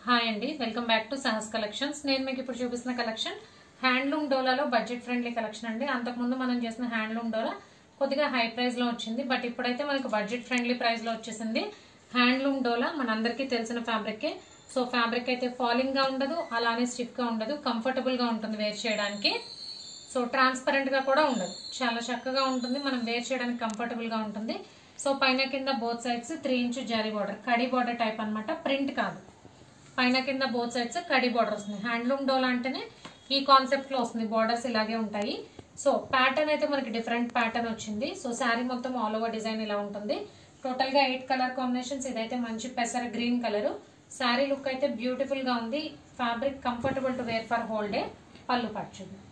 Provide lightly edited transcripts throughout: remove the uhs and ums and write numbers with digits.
Hi అండి, welcome back to Sahas collections. నేను మీకు ఇప్పుడు చూపిస్తున్న కలెక్షన్ హ్యాండ్లూమ్ డోలాలో బడ్జెట్ ఫ్రెండ్లీ కలెక్షన్ అండి. అంతకుముందు మనం చేసిన హ్యాండ్లూమ్ డోలా కొద్దిగా హై ప్రైస్ లో వచ్చింది, బట్ ఇప్పుడైతే మనకు బడ్జెట్ ఫ్రెండ్లీ ప్రైస్ లో వచ్చేసింది. హ్యాండ్లూమ్ డోలా మనందరికీ తెలిసిన ఫ్యాబ్రిక్. సో ఫ్యాబ్రిక్ అయితే ఫాలింగ్ గా ఉండదు, అలానే స్టిఫ్ గా ఉండదు, కంఫర్టబుల్ గా ఉంటుంది వేర్ చేయడానికి. సో ట్రాన్స్పరెంట్ గా కూడా ఉండదు, చాలా చక్కగా ఉంటుంది, మనం వేర్ చేయడానికి కంఫర్టబుల్ గా ఉంటుంది. సో పైన కింద both sides 3 inch zari border, కడి బార్డర్ టైప్ అన్నమాట, ప్రింట్ కాదు. పైన కింద బోత్ సైడ్స్ కడి బార్డర్ వస్తుంది. హ్యాండ్లూమ్ డోలా అంటేనే ఈ కాన్సెప్ట్ లో వస్తుంది, బార్డర్స్ ఇలాగే ఉంటాయి. సో ప్యాటర్న్ అయితే మనకి డిఫరెంట్ ప్యాటర్న్ వచ్చింది. సో శారీ మొత్తం ఆల్ ఓవర్ డిజైన్ ఇలా ఉంటుంది. టోటల్ గా 8 కలర్ కాంబినేషన్స్. ఇదైతే మంచి పెసర గ్రీన్ కలర్. శారీ లుక్ అయితే బ్యూటిఫుల్ గా ఉంది. Fabric comfortable to wear for whole day. పళ్ళు పార్ట్ చూద్దాం.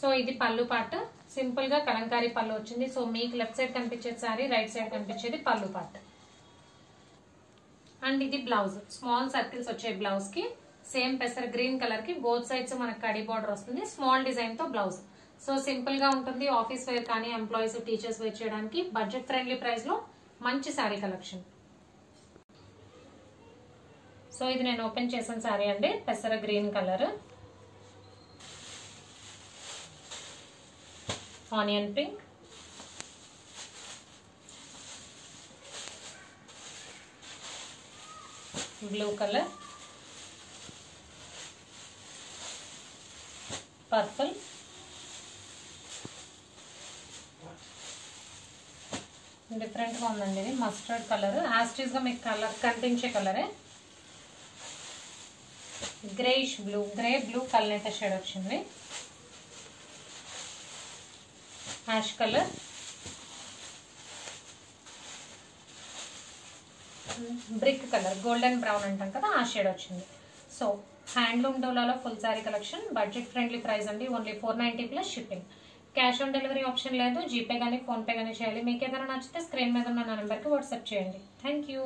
సో ఇది పళ్ళు పార్ట్, సింపుల్ గా కలంకారీ పళ్ళు వచ్చింది. సో మీకు లెఫ్ట్ సైడ్ కనిపించేది శారీ, రైట్ సైడ్ కనిపించేది పళ్ళు పార్ట్. అండ్ ఇది బ్లౌజ్, స్మాల్ సర్కిల్స్ వచ్చే బ్లౌజ్ కి సేమ్ పెసర గ్రీన్ కలర్ కి బోత్ సైడ్స్ మనకి కడి బార్డర్ వస్తుంది, స్మాల్ డిజైన్ తో బ్లౌజ్. సో సింపుల్ గా ఉంటుంది, ఆఫీస్ వేర్ కానీ ఎంప్లాయీస్ టీచర్స్ వేర్ చేయడానికి బడ్జెట్ ఫ్రెండ్లీ ప్రైస్ లో మంచి శారీ కలెక్షన్. సో ఇది నేను ఓపెన్ చేసిన శారీ అండి, పెసర green colour, onion pink, blue colour, purple, different గా ఉందండి. ఇది మస్టర్డ్ కలర్, యాస్టీస్ గా మీకు కలర్ కనిపించే కలరే. Greyish blue, grey blue colour shade వచ్చింది. Ash colour, brick colour, golden brown అంటాం కదా, ఆ షేడ్ వచ్చింది. సో హ్యాండ్లూమ్ డోలాలో full sari collection, budget friendly price అండి. Only 490 plus shipping. Cash on delivery option లేదు, జీపే కానీ ఫోన్పే కానీ చేయాలి. మీకు ఏదైనా నచ్చితే స్క్రీన్ మీద ఉన్న నెంబర్కి వాట్సాప్ చేయండి. Thank you.